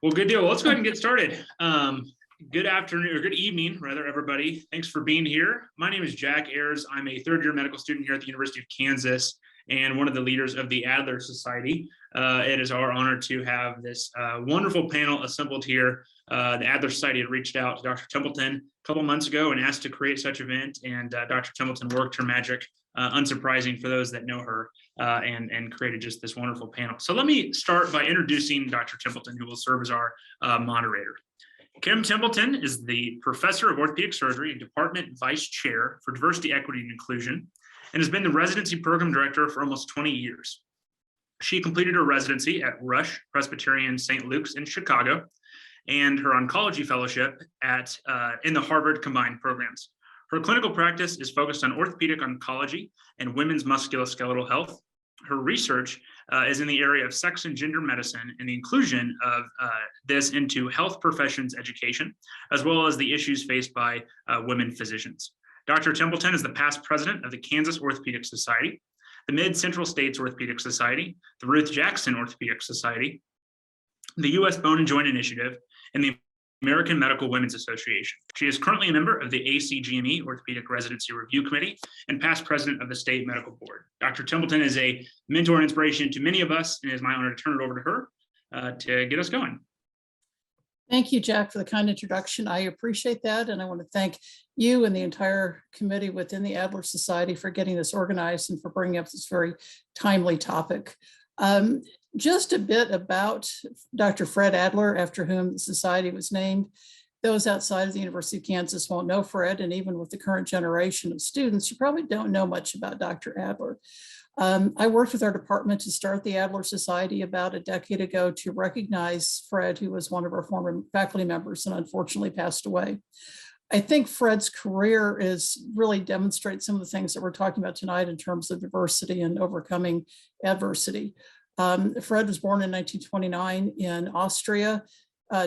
Well, good deal. Well, let's go ahead and get started. Good afternoon or good evening, rather, everybody. Thanks for being here. My name is Jack Ayers. I'm a third-year medical student here at the University of Kansas and one of the leaders of the Adler Society. It is our honor to have this wonderful panel assembled here. The Adler Society had reached out to Dr. Templeton a couple months ago and asked to create such an event, and Dr. Templeton worked her magic, unsurprising for those that know her, and created just this wonderful panel. So let me start by introducing Dr. Templeton, who will serve as our moderator. Kim Templeton is the professor of orthopedic surgery and department vice chair for diversity, equity, and inclusion, and has been the residency program director for almost 20 years. She completed her residency at Rush Presbyterian St. Luke's in Chicago and her oncology fellowship in the Harvard combined programs. Her clinical practice is focused on orthopedic oncology and women's musculoskeletal health. Her research is in the area of sex and gender medicine and the inclusion of this into health professions education, as well as the issues faced by women physicians. Dr. Templeton is the past president of the Kansas Orthopedic Society, the Mid-Central States Orthopedic Society, the Ruth Jackson Orthopedic Society, the U.S. Bone and Joint Initiative, and the American Medical Women's Association. She is currently a member of the ACGME Orthopedic Residency Review Committee and past president of the State Medical Board. Dr. Templeton is a mentor and inspiration to many of us, and it is my honor to turn it over to her to get us going. Thank you, Jack, for the kind introduction. I appreciate that, and I want to thank you and the entire committee within the Adler Society for getting this organized and for bringing up this very timely topic. Just a bit about Dr. Fred Adler, after whom the society was named. Those outside of the University of Kansas won't know Fred, and even with the current generation of students, you probably don't know much about Dr. Adler. I worked with our department to start the Adler Society about a decade ago to recognize Fred, who was one of our former faculty members and unfortunately passed away. I think Fred's career really demonstrates some of the things that we're talking about tonight in terms of diversity and overcoming adversity. Fred was born in 1929 in Austria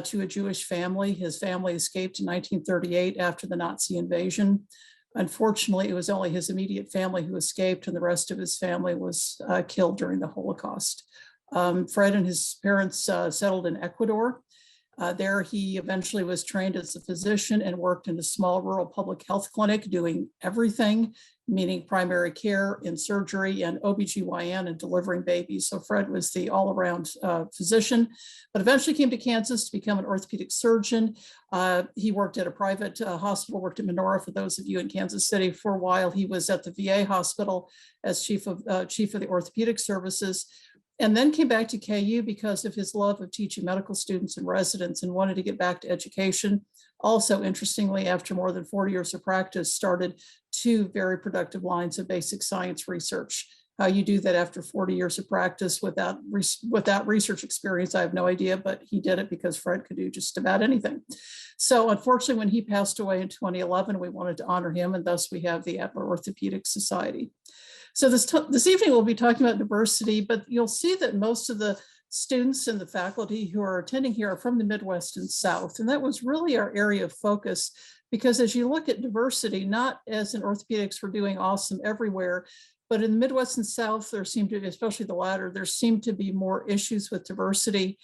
to a Jewish family. His family escaped in 1938 after the Nazi invasion. Unfortunately, it was only his immediate family who escaped, and the rest of his family was killed during the Holocaust. Fred and his parents settled in Ecuador. There he eventually was trained as a physician and worked in a small rural public health clinic doing everything, meaning primary care and surgery and OBGYN and delivering babies. So Fred was the all-around physician, but eventually came to Kansas to become an orthopedic surgeon. He worked at a private hospital, worked at Menorah, for those of you in Kansas City. For a while, he was at the VA hospital as chief of the orthopedic services, and then came back to KU because of his love of teaching medical students and residents and wanted to get back to education. Also, interestingly, after more than 40 years of practice, started 2 very productive lines of basic science research. How you do that after 40 years of practice without research experience, I have no idea, but he did it because Fred could do just about anything. So unfortunately, when he passed away in 2011, we wanted to honor him, and thus we have the Adler Orthopedic Society. So this evening we'll be talking about diversity, but you'll see that most of the students and the faculty who are attending here are from the Midwest and South, and that was really our area of focus, because as you look at diversity, not as in orthopedics, we're doing awesome everywhere, but in the Midwest and South, there seem to be, especially the latter, there seem to be more issues with diversity.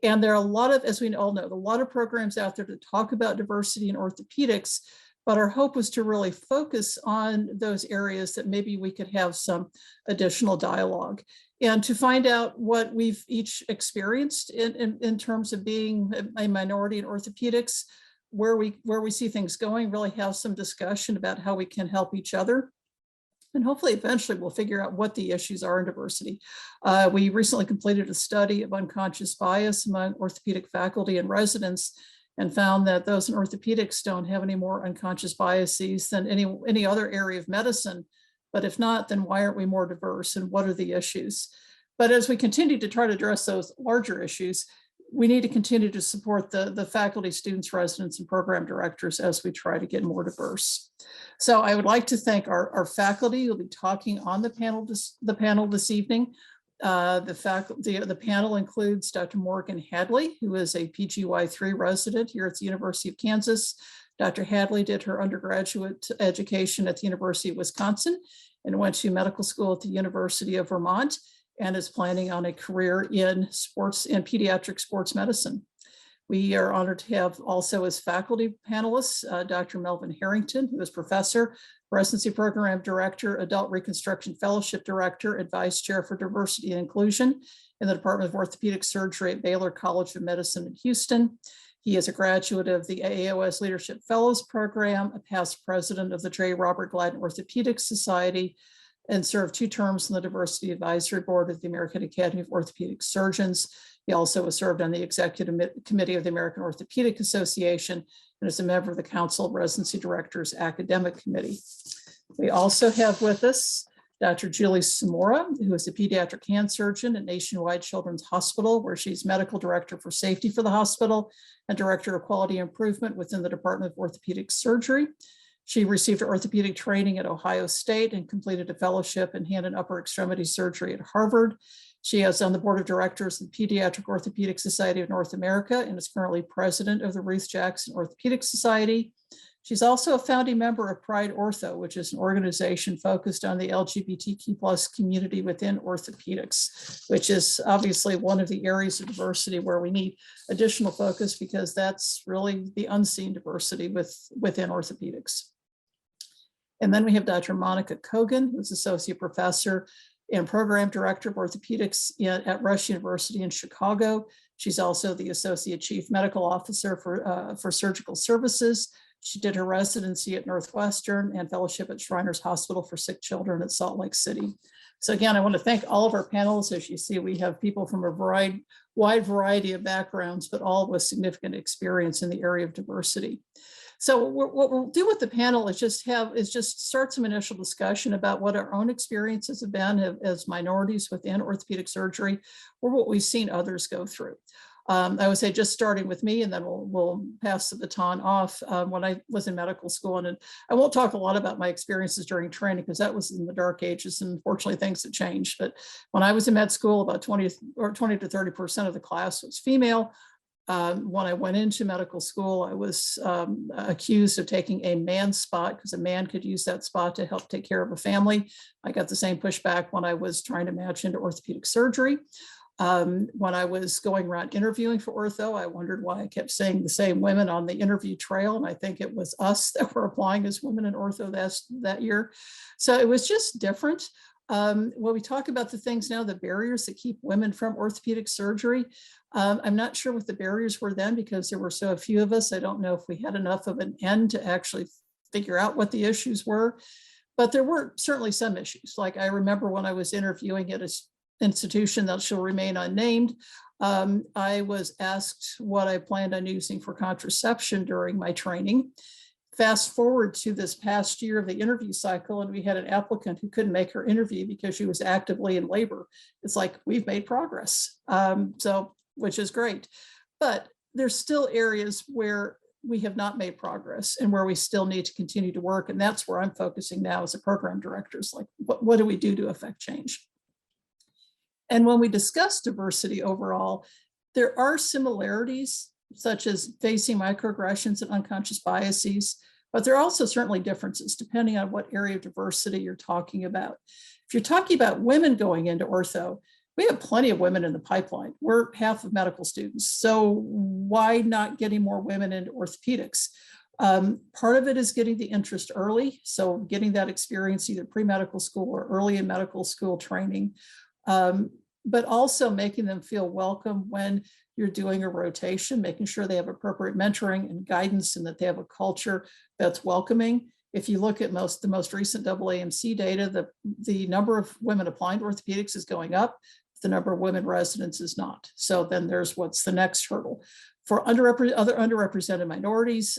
And there are a lot of, as we all know, a lot of programs out there to talk about diversity in orthopedics, but our hope was to really focus on those areas that maybe we could have some additional dialogue and to find out what we've each experienced in terms of being a minority in orthopedics, where we see things going, really have some discussion about how we can help each other. And hopefully, eventually, we'll figure out what the issues are in diversity. We recently completed a study of unconscious bias among orthopedic faculty and residents, and found that those in orthopedics don't have any more unconscious biases than any other area of medicine. But if not, then why aren't we more diverse, and what are the issues? But as we continue to try to address those larger issues, we need to continue to support the faculty, students, residents, and program directors as we try to get more diverse. So I would like to thank our faculty who will be talking on the panel this evening. The panel includes Dr. Morgan Hadley, who is a PGY3 resident here at the University of Kansas. Dr. Hadley did her undergraduate education at the University of Wisconsin and went to medical school at the University of Vermont and is planning on a career in pediatric sports medicine. We are honored to have also as faculty panelists, Dr. Mel Harrington, who is professor, residency program director, adult reconstruction fellowship director, and vice chair for diversity and inclusion in the Department of Orthopedic Surgery at Baylor College of Medicine in Houston. He is a graduate of the AAOS Leadership Fellows Program, a past president of the J. Robert Gladden Orthopedic Society, and served 2 terms on the Diversity Advisory Board of the American Academy of Orthopedic Surgeons. He also has served on the Executive Committee of the American Orthopedic Association and is a member of the Council of Residency Directors Academic Committee. We also have with us Dr. Julie Samora, who is a pediatric hand surgeon at Nationwide Children's Hospital, where she's medical director for safety for the hospital and director of quality improvement within the Department of Orthopedic Surgery. She received orthopedic training at Ohio State and completed a fellowship in hand and upper extremity surgery at Harvard. She is on the board of directors of the Pediatric Orthopedic Society of North America and is currently president of the Ruth Jackson Orthopedic Society. She's also a founding member of Pride Ortho, which is an organization focused on the LGBTQ+ community within orthopedics, which is obviously one of the areas of diversity where we need additional focus because that's really the unseen diversity within orthopedics. And then we have Dr. Monica Cogan, who's associate professor and program director of orthopedics at Rush University in Chicago. She's also the associate chief medical officer for surgical services. She did her residency at Northwestern and fellowship at Shriners Hospital for Sick Children at Salt Lake City. So again, I want to thank all of our panelists. As you see, we have people from a wide variety of backgrounds, but all with significant experience in the area of diversity. So what we'll do with the panel is just start some initial discussion about what our own experiences have been as minorities within orthopedic surgery, or what we've seen others go through. I would say just starting with me, and then we'll pass the baton off. When I was in medical school, and I won't talk a lot about my experiences during training because that was in the dark ages, and unfortunately things have changed. But when I was in med school, about 20 to 30% of the class was female. When I went into medical school, I was accused of taking a man's spot because a man could use that spot to help take care of a family. I got the same pushback when I was trying to match into orthopedic surgery. When I was going around interviewing for ortho, I wondered why I kept saying the same women on the interview trail. And I think it was us that were applying as women in ortho that year. So it was just different. When we talk about the things now, the barriers that keep women from orthopedic surgery, I'm not sure what the barriers were then because there were so few of us. I don't know if we had enough of an end to actually figure out what the issues were, but there were certainly some issues. Like I remember when I was interviewing at an institution that shall remain unnamed, I was asked what I planned on using for contraception during my training. Fast forward to this past year of the interview cycle, and we had an applicant who couldn't make her interview because she was actively in labor. It's like, we've made progress, which is great. But there's still areas where we have not made progress and where we still need to continue to work. And that's where I'm focusing now as a program director, is like, what do we do to affect change? And when we discuss diversity overall, there are similarities such as facing microaggressions and unconscious biases, but there are also certainly differences depending on what area of diversity you're talking about. If you're talking about women going into ortho, we have plenty of women in the pipeline. We're half of medical students, so why not getting more women into orthopedics? Part of it is getting the interest early, so getting that experience either pre-medical school or early in medical school training, but also making them feel welcome when you're doing a rotation, making sure they have appropriate mentoring and guidance and that they have a culture that's welcoming. If you look at the most recent AAMC data, the number of women applying to orthopedics is going up, the number of women residents is not. So then there's what's the next hurdle. For other underrepresented minorities,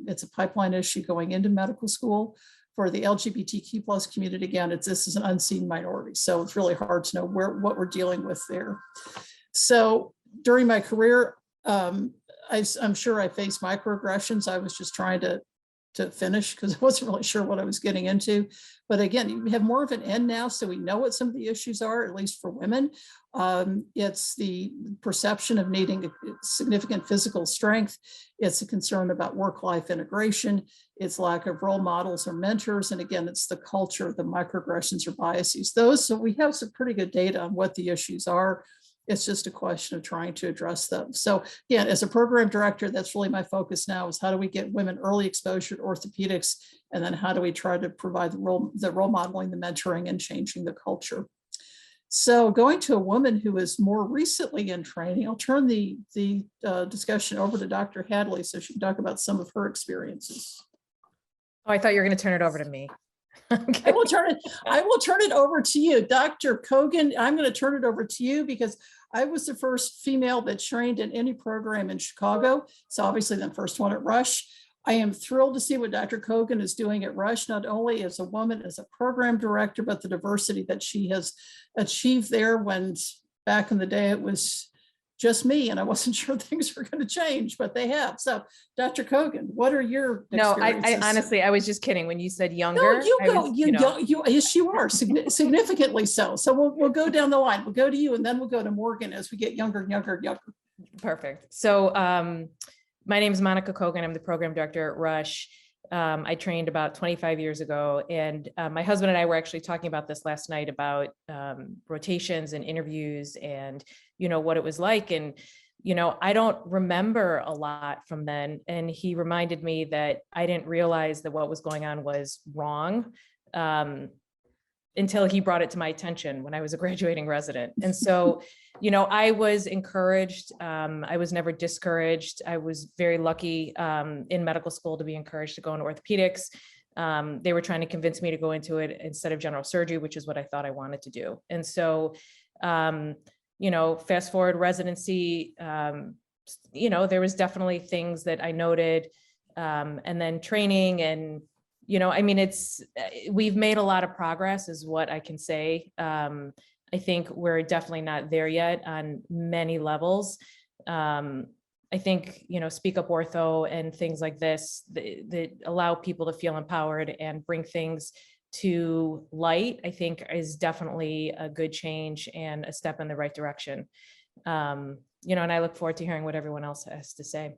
it's a pipeline issue going into medical school. For the LGBTQ+ community, again, this is an unseen minority. So it's really hard to know what we're dealing with there. So during my career, I'm sure I faced microaggressions. I was just trying to finish because I wasn't really sure what I was getting into. But again, we have more of an end now, so we know what some of the issues are, at least for women. It's the perception of needing significant physical strength. It's a concern about work-life integration. It's lack of role models or mentors. And again, it's the culture, the microaggressions or biases. So we have some pretty good data on what the issues are. It's just a question of trying to address them. So yeah, as a program director, that's really my focus now, is how do we get women early exposure to orthopedics? And then how do we try to provide the role modeling, the mentoring, and changing the culture? So going to a woman who is more recently in training, I'll turn the discussion over to Dr. Hadley so she can talk about some of her experiences. Oh, I thought you were going to turn it over to me. I will turn it over to you. Dr. Cogan, I'm going to turn it over to you because I was the first female that trained in any program in Chicago. So obviously the first one at Rush. I am thrilled to see what Dr. Cogan is doing at Rush, not only as a woman, as a program director, but the diversity that she has achieved there, when back in the day it was just me and I wasn't sure things were going to change, but they have. So Dr. Cogan, what are your experiences? I honestly, I was just kidding when you said younger. No, you go, yes, you are significantly so. So we'll go down the line. We'll go to you and then we'll go to Morgan as we get younger and younger and younger. Perfect. So my name is Monica Cogan. I'm the program director at Rush. I trained about 25 years ago, and my husband and I were actually talking about this last night about rotations and interviews and, what it was like. And, I don't remember a lot from then. And he reminded me that I didn't realize that what was going on was wrong until he brought it to my attention when I was a graduating resident. And so, I was encouraged. I was never discouraged. I was very lucky in medical school to be encouraged to go into orthopedics. They were trying to convince me to go into it instead of general surgery, which is what I thought I wanted to do. And so, fast forward residency, there was definitely things that I noted, and then training and, we've made a lot of progress is what I can say. I think we're definitely not there yet on many levels. I think, Speak Up Ortho and things like this that allow people to feel empowered and bring things to light, I think is definitely a good change and a step in the right direction. And I look forward to hearing what everyone else has to say.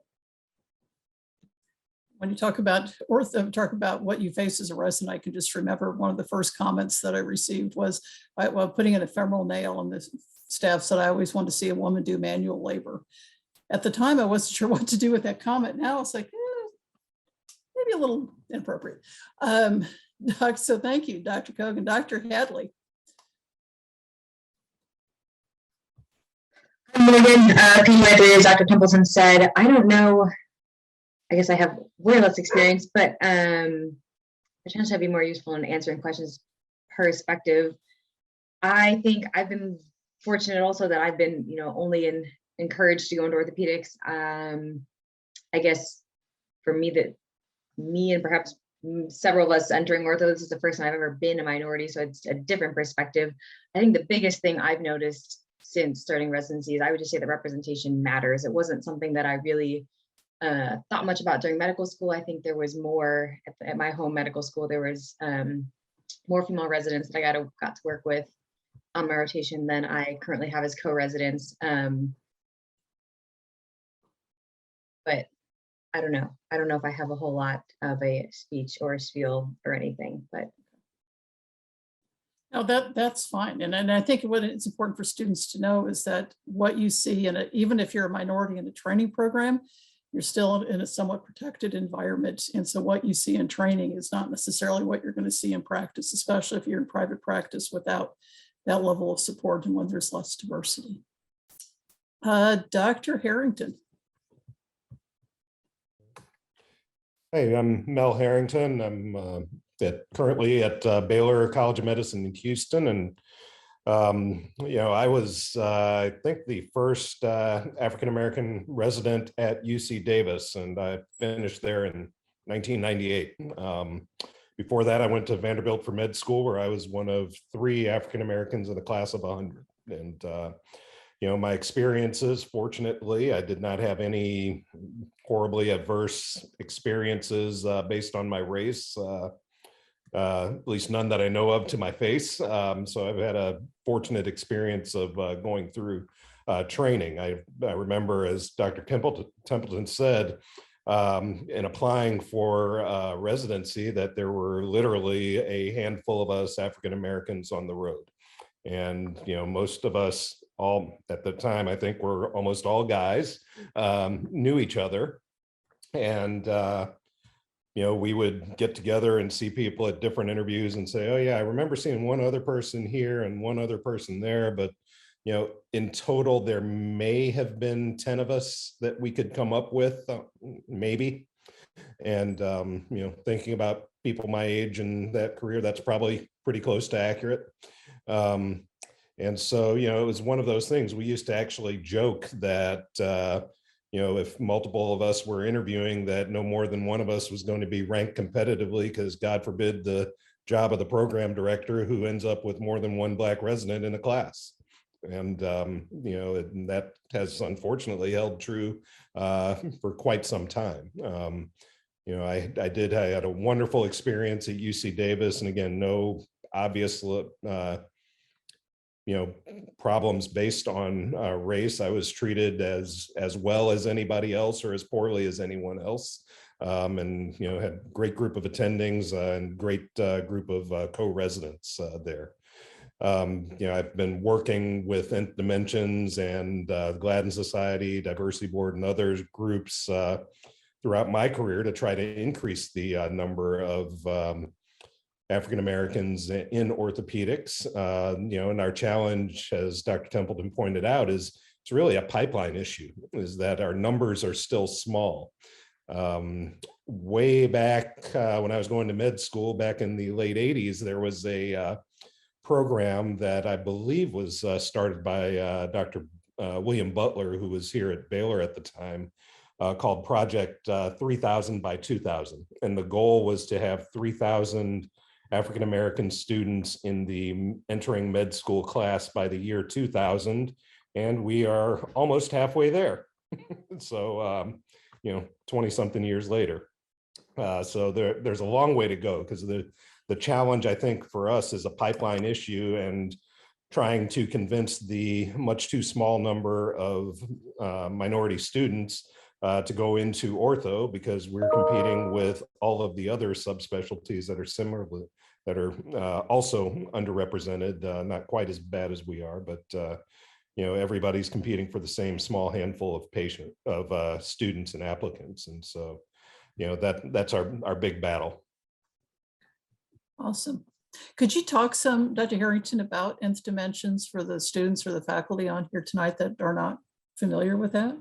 When you talk about ortho, talk about what you face as a resident, I can just remember one of the first comments that I received was, while putting in a femoral nail, and the staff said, I always wanted to see a woman do manual labor. At the time, I wasn't sure what to do with that comment. Now it's like, maybe a little inappropriate. So thank you, Dr. Cogan. Dr. Hadley. Morgan, as Dr. Templeton said, I don't know. I guess I have way less experience, but potentially I'd be more useful in answering questions perspective. I think I've been fortunate also that I've been, only encouraged to go into orthopedics. I guess for me and perhaps several of us entering ortho, this is the first time I've ever been a minority, so it's a different perspective. I think the biggest thing I've noticed since starting residency is I would just say that representation matters. It wasn't something that I really thought much about during medical school. I think there was more at my home medical school. There was more female residents that I got to work with on my rotation than I currently have as co-residents. But I don't know. I don't know if I have a whole lot of a speech or a spiel or anything, but. No, that's fine. And I think what it's important for students to know is that what you see even if you're a minority in a training program, you're still in a somewhat protected environment. And so what you see in training is not necessarily what you're going to see in practice, especially if you're in private practice without that level of support and when there's less diversity. Dr. Harrington. Hey, I'm Mel Harrington. I'm currently at Baylor College of Medicine in Houston. And, I was, I think, the first African-American resident at UC Davis, and I finished there in 1998. Before that, I went to Vanderbilt for med school, where I was one of 3 African-Americans in the class of 100. And, my experiences, fortunately, I did not have any horribly adverse experiences based on my race, at least none that I know of to my face. So I've had a fortunate experience of going through training. I remember, as Dr. Templeton said, in applying for residency, that there were literally a handful of us African Americans on the road. And, most of us all at the time, I think we're almost all guys, knew each other. And, we would get together and see people at different interviews and say, oh yeah, I remember seeing one other person here and one other person there, but in total, there may have been 10 of us that we could come up with, maybe. And, thinking about people my age and that career, that's probably pretty close to accurate. And so, it was one of those things. We used to actually joke that, if multiple of us were interviewing, that no more than one of us was going to be ranked competitively, because God forbid the job of the program director who ends up with more than one Black resident in a class. And, and that has unfortunately held true for quite some time. I had a wonderful experience at UC Davis, and again, no obvious problems based on race. I was treated as well as anybody else, or as poorly as anyone else. And had a great group of attendings and great group of co-residents there. I've been working with Nth Dimensions and the Gladden Society, Diversity Board, and other groups throughout my career to try to increase the number of African Americans in orthopedics. And our challenge, as Dr. Templeton pointed out, is it's really a pipeline issue, is that our numbers are still small. Way back when I was going to med school back in the late 80s, there was a program that I believe was started by Dr. William Butler, who was here at Baylor at the time, called Project 3000 by 2000. And the goal was to have 3,000 African-American students in the entering med school class by the year 2000. And we are almost halfway there. So, 20 something years later. So there's a long way to go, because the challenge, I think, for us is a pipeline issue, and trying to convince the much too small number of minority students to go into ortho, because we're competing with all of the other subspecialties that are similar, that are also underrepresented, not quite as bad as we are, but everybody's competing for the same small handful of students and applicants. And so, that's our big battle. Awesome. Could you talk some, Dr. Harrington, about Nth Dimensions for the students or the faculty on here tonight that are not familiar with that?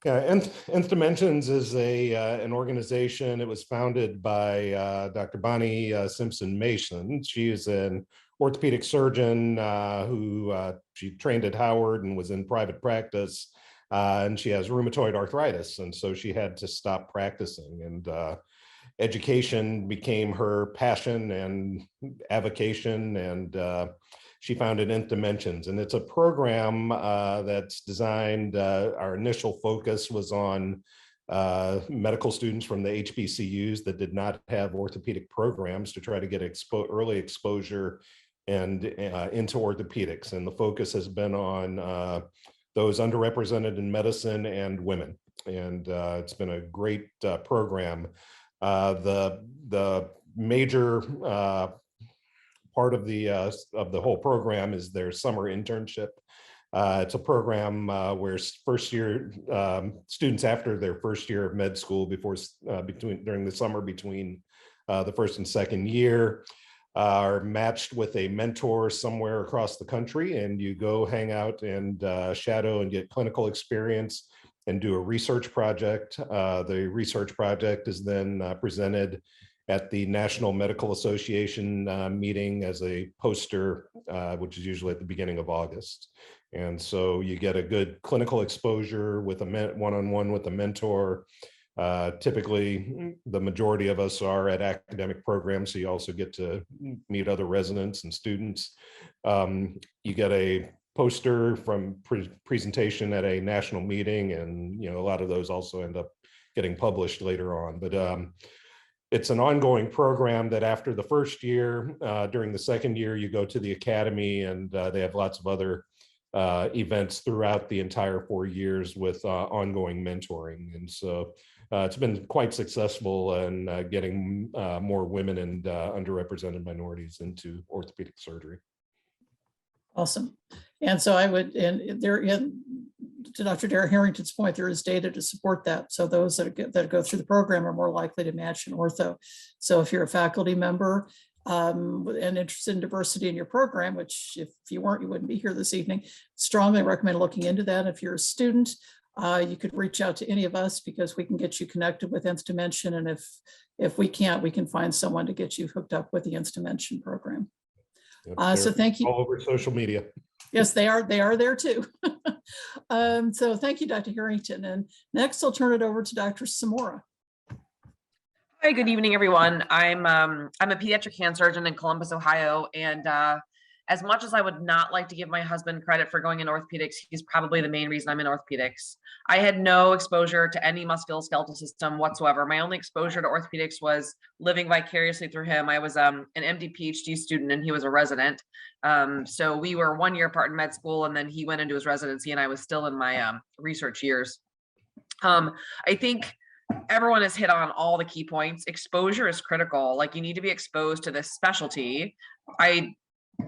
Yeah, Nth Dimensions is an organization. It was founded by Dr. Bonnie Simpson Mason. She is an orthopedic surgeon who she trained at Howard and was in private practice, and she has rheumatoid arthritis, and so she had to stop practicing, and education became her passion and avocation, and she founded Nth Dimensions. And it's a program that's designed, our initial focus was on medical students from the HBCUs that did not have orthopedic programs, to try to get early exposure and into orthopedics. And the focus has been on those underrepresented in medicine and women. And it's been a great program. The major part of the whole program is their summer internship. It's a program where first year students, after their first year of med school, during the summer between the first and second year, are matched with a mentor somewhere across the country, and you go hang out and shadow and get clinical experience and do a research project. The research project is then presented at the National Medical Association meeting as a poster, which is usually at the beginning of August. And so you get a good clinical exposure with a one-on-one with a mentor. Typically, the majority of us are at academic programs, so you also get to meet other residents and students. You get a poster from presentation at a national meeting, and a lot of those also end up getting published later on. But it's an ongoing program that after the first year, during the second year, you go to the academy, and they have lots of other events throughout the entire 4 years with ongoing mentoring. And so it's been quite successful in getting more women and underrepresented minorities into orthopedic surgery. Awesome. And so I would, and there, to Dr. Dara Harrington's point, there is data to support that. So those that go through the program are more likely to match in ortho. So if you're a faculty member and interested in diversity in your program, which if you weren't, you wouldn't be here this evening, strongly recommend looking into that. If you're a student, you could reach out to any of us because we can get you connected with Nth Dimension. And if we can't, we can find someone to get you hooked up with the Nth Dimension program. Yep, So thank you. All over social media. Yes, they are there too. So thank you, Dr. Harrington. And next I'll turn it over to Dr. Samora. Hi, good evening, everyone. I'm a pediatric hand surgeon in Columbus, Ohio, and as much as I would not like to give my husband credit for going in orthopedics, he's probably the main reason I'm in orthopedics. I had no exposure to any musculoskeletal system whatsoever. My only exposure to orthopedics was living vicariously through him. I was an MD PhD student and he was a resident. So we were 1 year apart in med school, and then he went into his residency and I was still in my research years. I think everyone has hit on all the key points. Exposure is critical. Like, you need to be exposed to this specialty.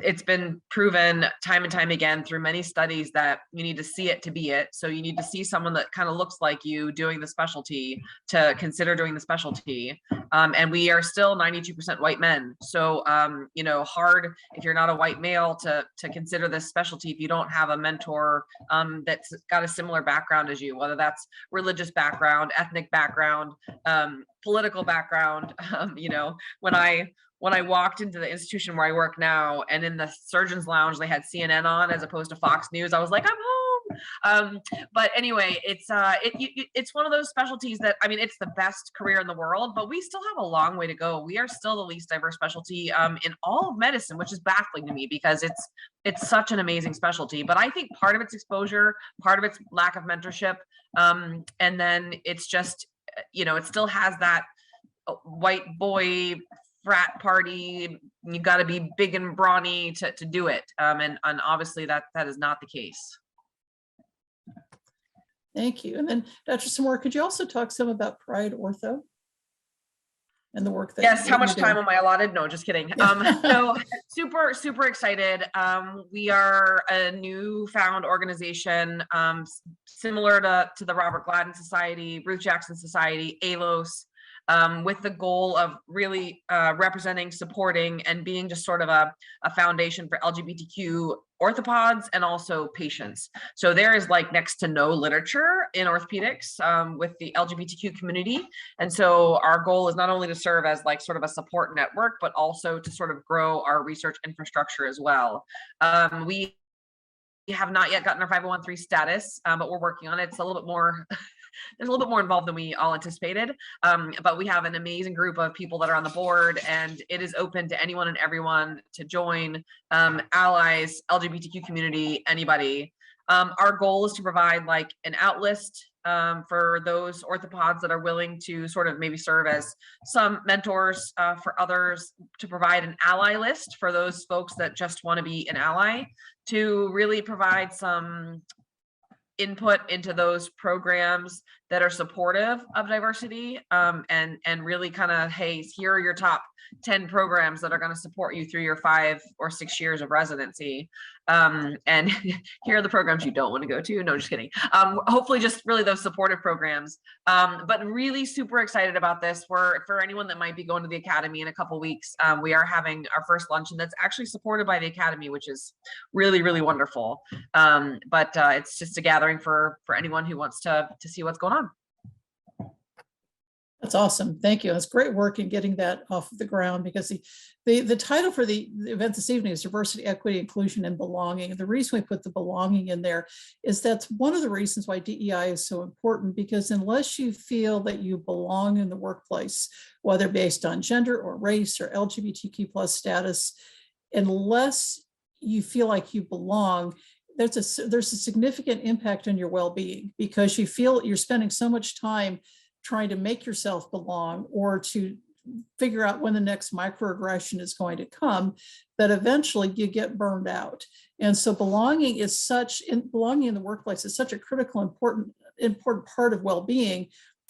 It's been proven time and time again through many studies that you need to see it to be it. So you need to see someone that kind of looks like you doing the specialty to consider doing the specialty. And we are still 92% white men. So, you know, hard if you're not a white male to consider this specialty if you don't have a mentor that's got a similar background as you, whether that's religious background, ethnic background, political background. You know, when I walked into the institution where I work now, and in the surgeon's lounge, they had CNN on as opposed to Fox News, I was like, I'm home. But anyway, it's one of those specialties that, I mean, it's the best career in the world, but we still have a long way to go. We are still the least diverse specialty in all of medicine, which is baffling to me because it's such an amazing specialty. But I think part of its exposure, part of its lack of mentorship, and then it's just, you know, it still has that white boy frat party, you got to be big and brawny to do it, and obviously that is not the case. Thank you. And then Dr. Samora, could you also talk some about Pride Ortho and the work that? Yes. How much time am I allotted? No, just kidding. So super excited. We are a new found organization, similar to the Robert Gladden Society, Ruth Jackson Society, ALOS. With the goal of really representing, supporting, and being just sort of a foundation for LGBTQ orthopods and also patients. So there is like next to no literature in orthopedics with the LGBTQ community. And so our goal is not only to serve as like sort of a support network, but also to sort of grow our research infrastructure as well. We have not yet gotten our 501(c)(3) status, but we're working on it. It's a little bit more there's a little bit more involved than we all anticipated, but we have an amazing group of people that are on the board, and it is open to anyone and everyone to join, allies, LGBTQ community, anybody. Our goal is to provide like an out list for those orthopods that are willing to sort of maybe serve as some mentors for others, to provide an ally list for those folks that just want to be an ally, to really provide some input into those programs that are supportive of diversity, and really kind of, hey, here are your top 10 programs that are going to support you through your 5 or 6 years of residency. And here are the programs you don't want to go to. No, just kidding. Hopefully just really those supportive programs. But really super excited about this. For anyone that might be going to the Academy in a couple weeks, we are having our first luncheon that's actually supported by the Academy, which is really, really wonderful. But it's just a gathering for anyone who wants to see what's going on. That's awesome. Thank you. It's great work in getting that off of the ground, because the title for the event this evening is Diversity, Equity, Inclusion, and Belonging. And the reason we put the belonging in there is that's one of the reasons why DEI is so important, because unless you feel that you belong in the workplace, whether based on gender or race or LGBTQ plus status, unless you feel like you belong, there's a significant impact on your well-being, because you feel you're spending so much time trying to make yourself belong or to figure out when the next microaggression is going to come, that eventually you get burned out. And so belonging in the workplace is such a critical, important part of well-being.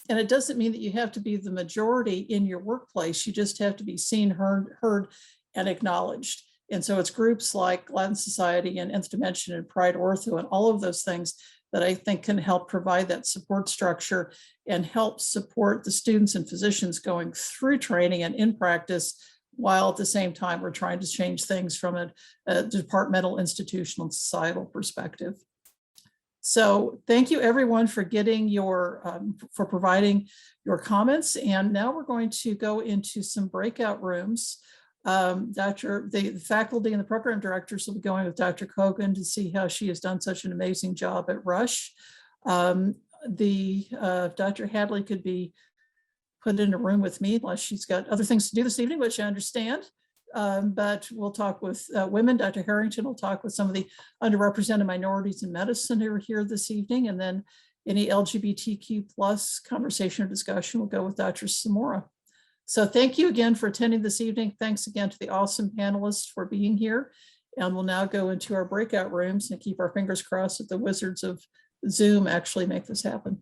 And it doesn't mean that you have to be the majority in your workplace. You just have to be seen, heard, and acknowledged. And so it's groups like Gladden Society and Nth Dimension and Pride Ortho and all of those things that I think can help provide that support structure and help support the students and physicians going through training and in practice, while at the same time we're trying to change things from a departmental, institutional, and societal perspective. So thank you everyone for getting for providing your comments. And now we're going to go into some breakout rooms. The faculty and the program directors will be going with Dr. Cogan to see how she has done such an amazing job at Rush. Dr. Hadley could be put in a room with me unless she's got other things to do this evening, which I understand. But we'll talk with women. Dr. Harrington will talk with some of the underrepresented minorities in medicine who are here this evening. And then any LGBTQ plus conversation or discussion will go with Dr. Samora. So thank you again for attending this evening. Thanks again to the awesome panelists for being here. And we'll now go into our breakout rooms and keep our fingers crossed that the wizards of Zoom actually make this happen.